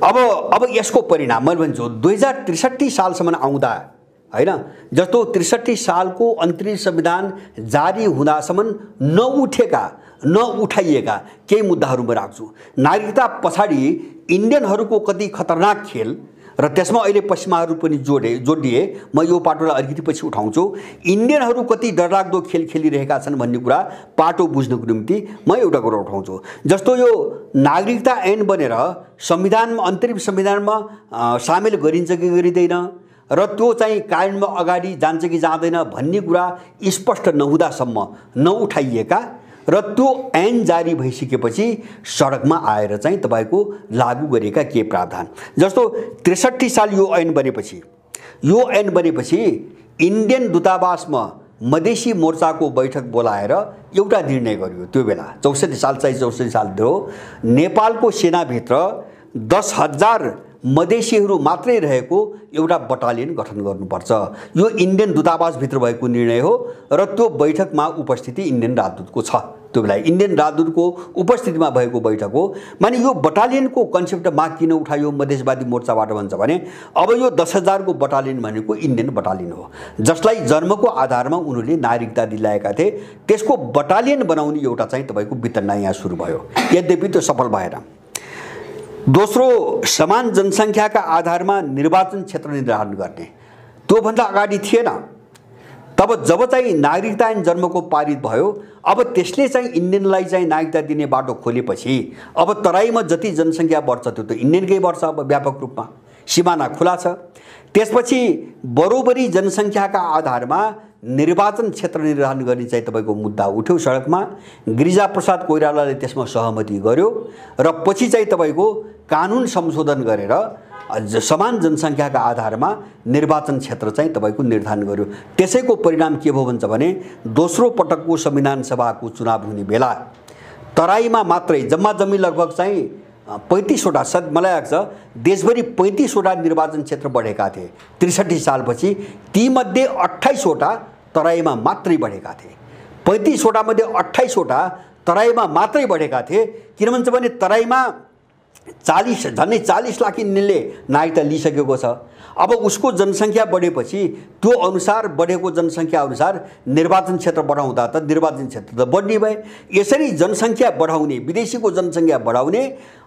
अब यसको परिणाम मैले भन्छु 2063 सालसम्म आउँदा हैन, जस्तो 63 सालको अन्तरिम संविधान जारी हुँदासम्म नउठाइएका केही मुद्दाहरू म राख्छु। नागरिकता पछाडि इन्डियनहरूको कति खतरनाक खेल र त्यसमा अहिले पश्चिमाहरू पनि जोडिए, म यो पाटोलाई अलिकति पछि उठाउँछु। इन्डियनहरू कति डरलाग्दो खेल खेलिरहेका छन् भन्ने कुरा पाटो बुझ्नको निम्ति म एउटा कुरा उठाउँछु। जस्तो यो नागरिकता ऐन बनेर संविधानमा अन्तरिम संविधानमा सामेल गरिन्छ कि गरिँदैन र त्यो चाहिँ कानुनमा अगाडि जान्छ कि जाँदैन भन्ने कुरा स्पष्ट नहुँदासम्म नउठाइएका र त्यो ऐन जारी भइसकेपछि सडकमा आएर चाहिँ तपाईको लागू गरेका के प्रावधान, जस्तो 63 साल यो ऐन बनेपछि इन्डियन दूतावासमा मधेसी मोर्चाको बैठक बोलाएर एउटा निर्णय गरियो। त्यो बेला 64 साल थियो, नेपालको सेनाभित्र 10,000 मधेसीहरू मात्रै रहेको एउटा बटालियन गठन गर्नुपर्छ। यो इन्डियन दूतावासभित्र भएको निर्णय हो र त्यो बैठकमा उपस्थिति इन्डियन राजदूतको छ। त्यो बेला इन्डियन राजदूतको उपस्थितिमा भएको बैठक हो। माने यो बटालियनको कन्सेप्ट माग किन उठायो मधेसवादी मोर्चाबाट भन्छ भने अब यो 10,000 को बटालियन भनेको इन्डियन बटालियन हो जसलाई जन्मको आधारमा उनीहरूले नागरिकता दिलाएका थिए। त्यसको बटालियन बनाउने एउटा चाहिँ तपाईको वितरणा यहाँ सुरु भयो, यद्यपि त्यो सफल भएन। दोस्रो, समान जनसङ्ख्याका आधारमा निर्वाचन क्षेत्र निर्धारण गर्ने, त्योभन्दा अगाडि थिएन। तब जब चाहिँ नागरिकता ऐन जन्मको पारित भयो, अब त्यसले चाहिँ इन्डियनलाई चाहिँ नागरिकता दिने बाटो खोलेपछि अब तराईमा जति जनसङ्ख्या बढ्छ त्यो त इन्डियनकै बढ्छ। अब व्यापक रूपमा सिमाना खुला छ। त्यसपछि बरोबरी जनसङ्ख्याका आधारमा निर्वाचन क्षेत्र निर्धारण गर्ने चाहिँ तपाईको मुद्दा उठ्यो सडकमा। गिरिजाप्रसाद कोइरालाले त्यसमा सहमति गर्यो र पछि चाहिँ तपाईको कानुन संशोधन गरेर समान जनसङ्ख्याका आधारमा निर्वाचन क्षेत्र चाहिँ तपाईको निर्धारण गर्यो। त्यसैको परिणाम के भयो भन्छ भने दोस्रो पटकको संविधान सभाको चुनाव हुने बेला तराईमा मात्रै जम्मा लगभग चाहिँ 35 वटा मलाई लाग्छ देशभरि 35 वटा निर्वाचन क्षेत्र बढेका थिए 63 सालपछि। तीमध्ये 28 वटा तराईमा मात्रै बढेका थिए। 35 वटा मध्ये 28 वटा तराईमा मात्रै बढेका थिए। किन भन्छ भने तराईमा 40 लाख इन्डियनले नागरिकता लिइसकेको छ। अब उसको जनसङ्ख्या बढेपछि त्यो अनुसार बढेको जनसङ्ख्या अनुसार निर्वाचन क्षेत्र बढाउँदा त निर्वाचन क्षेत्र त बढ्ने भए। यसरी जनसङ्ख्या बढाउने, विदेशीको जनसङ्ख्या बढाउने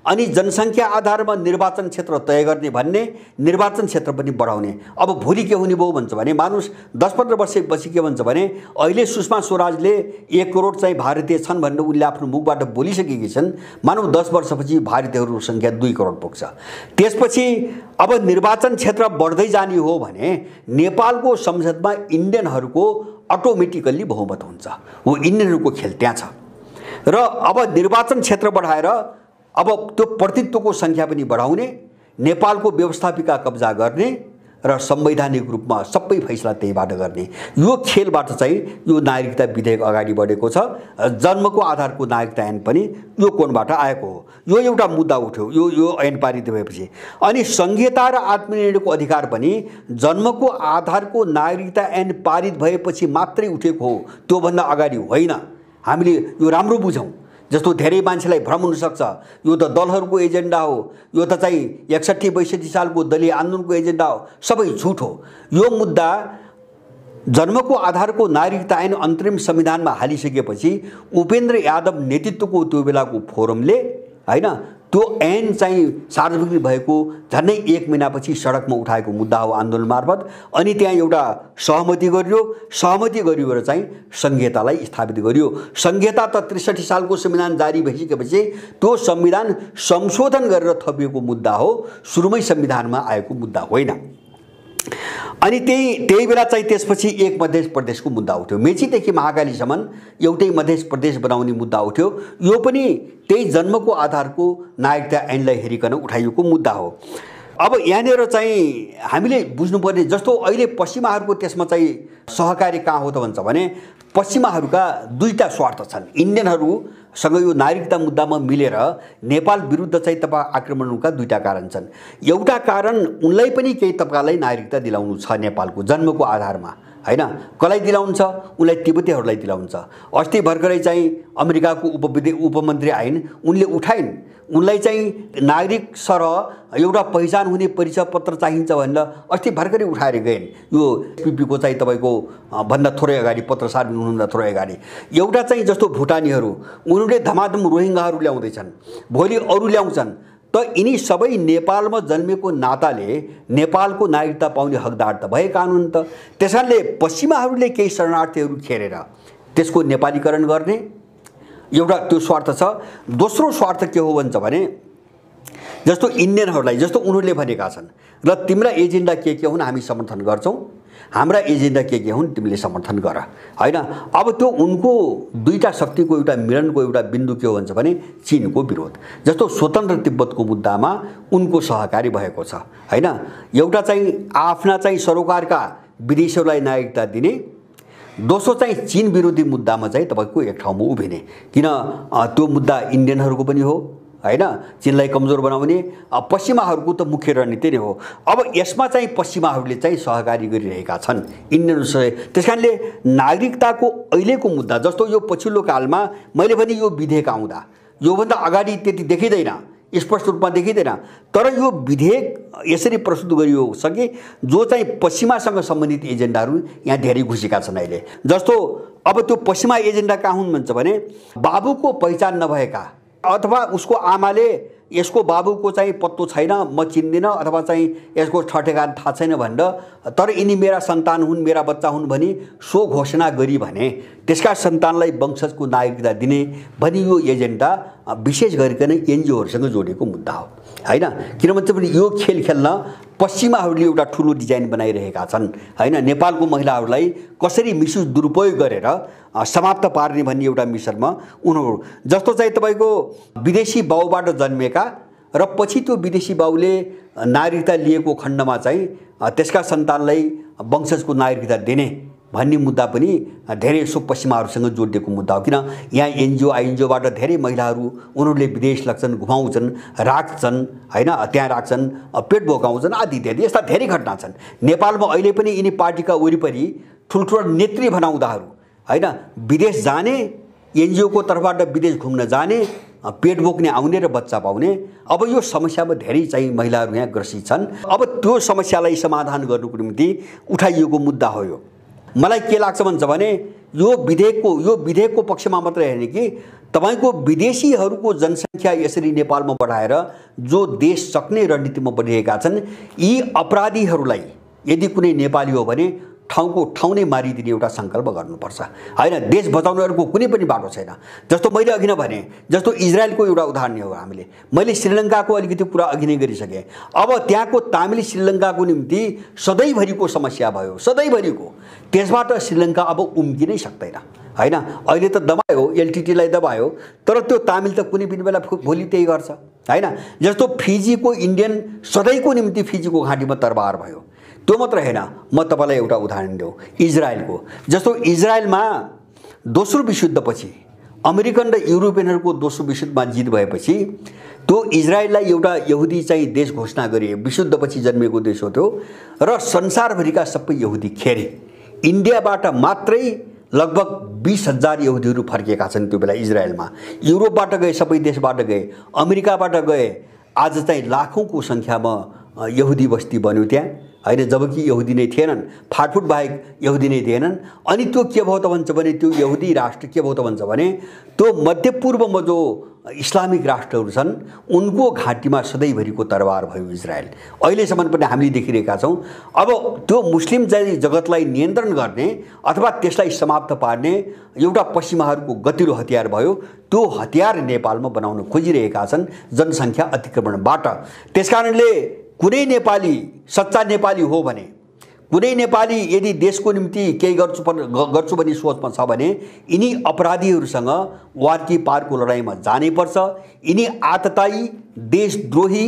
अनि जनसङ्ख्या आधारमा निर्वाचन क्षेत्र तय गर्ने भन्ने, निर्वाचन क्षेत्र पनि बढाउने। अब भोलि के हुने भयो भन्छ भने मानुस 10-15 वर्षपछि के भन्छ भने अहिले सुषमा स्वराजले 1 करोड चाहिँ भारतीय छन् भनेर उनले आफ्नो मुखबाट बोलिसकेकी छन्। मानौ 10 वर्षपछि भारतीयहरूको सङ्ख्या 2 करोड पुग्छ। त्यसपछि अब निर्वाचन क्षेत्र बढ्दै जाने हो भने नेपालको संसदमा इन्डियनहरूको अटोमेटिकल्ली बहुमत हुन्छ। हो इन्डियनहरूको खेल त्यहाँ छ। र अब निर्वाचन क्षेत्र बढाएर अब त्यो प्रतिनिधित्वको सङ्ख्या पनि बढाउने, नेपालको व्यवस्थापिका कब्जा गर्ने र संवैधानिक रूपमा सबै फैसला त्यहीबाट गर्ने, यो खेलबाट चाहिँ यो नागरिकता विधेयक अगाडि बढेको छ। जन्मको आधारको नागरिकता ऐन पनि यो कोणबाट आएको हो। यो एउटा मुद्दा उठ्यो यो ऐन पारित भएपछि। अनि संघीयता र आत्मनिर्णयको अधिकार पनि जन्मको आधारको नागरिकता ऐन पारित भएपछि मात्रै उठेको हो, त्योभन्दा अगाडि होइन। हामीले यो राम्रो बुझौँ। जस्तो धेरै मान्छेलाई भ्रम हुन सक्छ यो त दलहरूको एजेन्डा हो, यो त चाहिँ 61-62 सालको दलीय आन्दोलनको एजेन्डा हो, सबै झुट हो। यो मुद्दा जन्मको आधारको नागरिकता ऐन अन्तरिम संविधानमा हालिसकेपछि उपेन्द्र यादव नेतृत्वको त्यो बेलाको फोरमले हैन त्यो ऐन चाहिँ सार्वजनिक भएको झन्डै 1 महिनापछि सडकमा उठाएको मुद्दा हो आन्दोलन मार्फत। अनि त्यहाँ एउटा सहमति गरियो चाहिँ संघीयतालाई स्थापित गरियो। संघीयता त 63 सालको संविधान जारी भइसकेपछि त्यो संविधान संशोधन गरेर थपिएको मुद्दा हो, सुरुमै संविधानमा आएको मुद्दा होइन। अनि त्यही बेला चाहिँ त्यसपछि एक मध्य प्रदेशको मुद्दा उठ्यो। मेचीदेखि महाकालीसम्म एउटै मध्य प्रदेश बनाउने मुद्दा उठ्यो। यो पनि त्यही जन्मको आधारको नागरिकता ऐनलाई हेरिकन उठाइएको मुद्दा हो। अब यहाँनिर चाहिँ हामीले बुझ्नुपर्ने, जस्तो अहिले पश्चिमाहरूको त्यसमा चाहिँ सहकारी कहाँ हो त भन्छ भने पश्चिमाहरूका दुईटा स्वार्थ छन्। इन्डियनहरूसँग यो नागरिकता मुद्दामा मिलेर नेपाल विरुद्ध चाहिँ तपाईँ आक्रमणका दुईटा कारण छन्। एउटा कारण उनलाई पनि केही तबकालाई नागरिकता दिलाउनु छ नेपालको जन्मको आधारमा, हैन? कसलाई दिलाउनु छ? उनलाई तिब्बतीहरूलाई दिलाउनु छ। अस्ति भर्खरै चाहिँ अमेरिकाको उपमन्त्री आइन्, उनले उठाइन्, उनलाई चाहिँ नागरिक सरह एउटा पहिचान हुने परिचय पत्र चाहिन्छ भनेर अस्ति भर्खरै उठाएर गइन्। यो पिपीको चाहिँ तपाईँको भन्दा थोरै अगाडि, पत्र सार्वजनिक हुनुभन्दा थोरै अगाडि एउटा चाहिँ जस्तो भुटानीहरू, उनीहरूले धमाधम रोहिङ्गाहरू ल्याउँदैछन्, भोलि अरू ल्याउँछन्। त यिनी सबै नेपालमा जन्मेको नाताले नेपालको नागरिकता पाउने हकदार त भएका हुन् त। त्यसैले पश्चिमाहरूले केही शरणार्थीहरू खेरेर त्यसको नेपालीकरण गर्ने एउटा त्यो स्वार्थ छ। दोस्रो स्वार्थ के हो भन्छ भने जस्तो इन्डियनहरूलाई, जस्तो उनीहरूले भनेका छन् र तिम्रा एजेन्डा के हुन् हामी समर्थन गर्छौँ, हाम्रा एजेन्डा के हुन् तिमीले समर्थन गर, हैन? अब त्यो उनको दुईटा शक्तिको एउटा मिलनको एउटा बिन्दु के हो भन्छ भने चीनको विरोध। जस्तो स्वतन्त्र तिब्बतको मुद्दामा उनको सहकारी भएको छ, हैन? एउटा चाहिँ आफ्ना चाहिँ सरोकारका विदेशीहरूलाई नागरिकता दिने, दोस्रो चाहिँ चीन विरोधी मुद्दामा चाहिँ तपाईँको एक ठाउँमा उभिने। किन त्यो मुद्दा इन्डियनहरूको पनि हो, हैन? चीनलाई कमजोर बनाउने पश्चिमाहरूको त मुख्य रणनीति नै हो। अब यसमा चाहिँ पश्चिमाहरूले चाहिँ सहकारी गरिरहेका छन् इन्डियनसँग। त्यसकारणले नागरिकताको अहिलेको मुद्दा, जस्तो यो पछिल्लो कालमा मैले भने यो विधेयक आउँदा योभन्दा अगाडि त्यति देखिँदैन, स्पष्ट रूपमा देखिँदैन, तर यो विधेयक यसरी प्रस्तुत गरियो छ कि जो चाहिँ पश्चिमासँग सम्बन्धित एजेन्डाहरू यहाँ धेरै घुसेका छन् अहिले। जस्तो अब त्यो पश्चिमा एजेन्डा कहाँ हुन् भन्छ भने बाबुको पहिचान नभएका अथवा उसको आमाले यसको बाबुको चाहिँ पत्तो छैन, म चिन्दिनँ, अथवा चाहिँ यसको ठटेगान थाहा छैन भनेर, तर यिनी मेरा सन्तान हुन्, मेरा बच्चा हुन् भनी सो घोषणा गरी भने त्यसका सन्तानलाई वंशजको नागरिकता दिने भनी यो एजेन्डा विशेष गरिकन एनजिओहरूसँग जोडिएको मुद्दा हो, हैन? किनभने यो खेल खेल्न पश्चिमाहरूले एउटा ठुलो डिजाइन बनाइरहेका छन्, हैन? नेपालको महिलाहरूलाई कसरी मिसयुज दुरुपयोग गरेर समाप्त पार्ने भन्ने एउटा मिसनमा उनीहरू, जस्तो चाहिँ तपाईँको विदेशी बाउबाट जन्मेका र पछि त्यो विदेशी बाउले नागरिकता लिएको खण्डमा चाहिँ त्यसका सन्तानलाई वंशजको नागरिकता दिने भन्ने मुद्दा पनि धेरै सो पश्चिमाहरूसँग जोडिएको मुद्दा हो। किन यहाँ एनजिओ आइएनजिओबाट धेरै महिलाहरू उनीहरूले विदेश लग्छन्, घुमाउँछन्, राख्छन्, हैन? त्यहाँ राख्छन्, पेट भोकाउँछन् आदि इत्यादि यस्ता धेरै घटना छन् नेपालमा। अहिले पनि यिनी पार्टीका वरिपरि ठुल्ठुला नेत्री बनाउँदाहरू, हैन? विदेश जाने, एनजिओको तर्फबाट विदेश घुम्न जाने, पेट बोक्ने आउने र बच्चा पाउने। अब यो समस्यामा धेरै चाहिँ महिलाहरू यहाँ ग्रसित छन्। अब त्यो समस्यालाई समाधान गर्नुको निम्ति उठाइएको मुद्दा हो यो। मलाई के लाग्छ भन्छ भने यो विधेयकको पक्षमा मात्रै हैन कि तपाईको विदेशीहरूको जनसङ्ख्या यसरी नेपालमा बढाएर जो देश सक्ने रणनीतिमा बढिरहेका छन्, यी अपराधीहरूलाई यदि कुनै नेपाली हो भने ठाउँको ठाउँ नै मारिदिने एउटा सङ्कल्प गर्नुपर्छ, हैन? देश बचाउनेहरूको कुनै पनि बाटो छैन। जस्तो मैले अघि नै भने, जस्तो इजरायलको एउटा उदाहरण हो। मैले श्रीलङ्काको अलिकति कुरा अघि नै गरिसकेँ। अब त्यहाँको तामिल श्रीलङ्काको निम्ति सधैँभरिको समस्या भयो, सधैँभरिको। त्यसबाट श्रीलङ्का अब उम्किनै सक्दैन, हैन? अहिले त दबायो, एलटिटीलाई दबायो, तर त्यो तामिल त कुनै पनि बेला भोलि त्यही गर्छ, हैन? जस्तो फिजीको इन्डियन सधैँको निम्ति फिजीको घाँटीमा तरबार भयो। त्यो मात्र हैन, म तपाईलाई एउटा उदाहरण दिउँ इजरायलको। जस्तो इजरायलमा दोस्रो विश्वयुद्धपछि अमेरिकन र युरोपियनहरूको दोस्रो विश्वयुद्धमा जित भएपछि त्यो इजरायललाई एउटा यहुदी चाहिँ देश घोषणा गरियो। विश्वयुद्धपछि जन्मेको देश हो त्यो, र संसारभरिका सबै यहुदी खेरे। इन्डियाबाट मात्रै लगभग 20,000 यहुदीहरू फर्केका छन् त्यो बेला इजरायलमा। युरोपबाट गए, सबै देशबाट गए, अमेरिकाबाट गए। आज चाहिँ लाखौँको सङ्ख्यामा यहुदी बस्ती बन्यो त्यहाँ, हैन? जबकि यहुदी नै थिएनन्, फाटफुट बाहेक यहुदी नै थिएनन्। अनि त्यो के भयो त भन्छ भने त्यो यहुदी राष्ट्र के भयो त भन्छ भने त्यो मध्यपूर्वमा जो इस्लामिक राष्ट्रहरू छन् उनको घाँटीमा सधैँभरिको तरबार भयो इजरायल। अहिलेसम्म पनि हामीले देखिरहेका छौँ। अब त्यो मुस्लिम चाहिँ जगतलाई नियन्त्रण गर्ने अथवा त्यसलाई समाप्त पार्ने एउटा पश्चिमाहरूको गतिलो हतियार भयो। त्यो हतियार नेपालमा बनाउन खोजिरहेका छन् जनसङ्ख्या अतिक्रमणबाट। त्यसकारणले कुनै नेपाली सच्चा नेपाली हो भने, कुनै नेपाली यदि देशको निम्ति केही गर्छु भन्ने सोचमा छ भने यिनी अपराधीहरूसँग वार कि पारको लडाइँमा जानै पर्छ। यिनी आततायी देशद्रोही,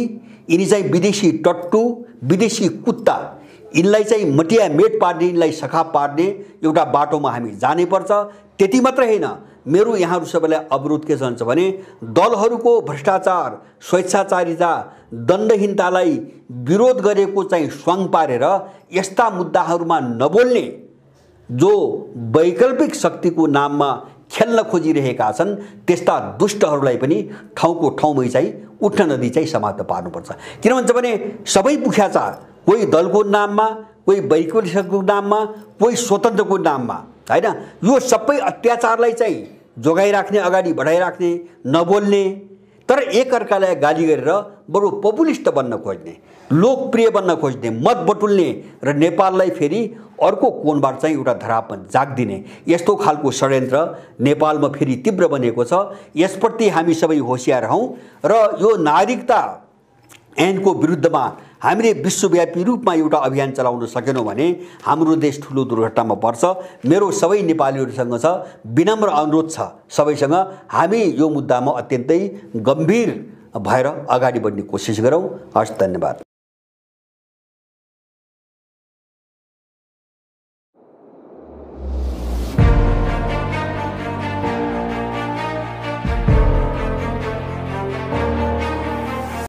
यिनी चाहिँ विदेशी टट्टु, विदेशी कुत्ता, यिनलाई चाहिँ मटिया मेट पार्ने, यिनलाई सखाप पार्ने एउटा बाटोमा हामी जानै पर्छ। त्यति मात्रै होइन, मेरो यहाँहरू सबैलाई अवरोध के जान्छ भने दलहरूको भ्रष्टाचार, स्वेच्छाचारिता, दण्डहीनतालाई विरोध गरेको चाहिँ स्वाङ पारेर यस्ता मुद्दाहरूमा नबोल्ने जो वैकल्पिक शक्तिको नाममा खेल्न खोजिरहेका छन् त्यस्ता दुष्टहरूलाई पनि ठाउँको ठाउँमै चाहिँ उठ्न नदी चाहिँ समाप्त पार्नुपर्छ। किन भन्छ भने सबै पुख्याचा कोही दलको नाममा, कोही वैकल्पिक शक्तिको नाममा, कोही स्वतन्त्रको नाममा, हैन? यो सबै अत्याचारलाई चाहिँ जोगाइराख्ने, अगाडि बढाइराख्ने, नबोल्ने, तर एकअर्कालाई गाली गरेर बरु पपुलिस्ट बन्न खोज्ने, लोकप्रिय बन्न खोज्ने, मत बटुल्ने र नेपाललाई फेरि अर्को कोणबाट चाहिँ एउटा धरापमा जाग्दिने यस्तो खालको षड्यन्त्र नेपालमा फेरि तीव्र बनेको छ। यसप्रति हामी सबै होशियार हौं र यो नागरिकता ऐनको विरुद्धमा हामीले विश्वव्यापी रूपमा एउटा अभियान चलाउन सकेनौं भने हाम्रो देश ठूलो दुर्घटनामा पर्छ। मेरो सबै नेपालीहरुसँग छ विनम्र अनुरोध छ सबैसँग, हामी यो मुद्दामा अत्यन्तै गम्भीर भएर अगाडि बढ्ने कोसिस गरौं। हस्, धन्यवाद।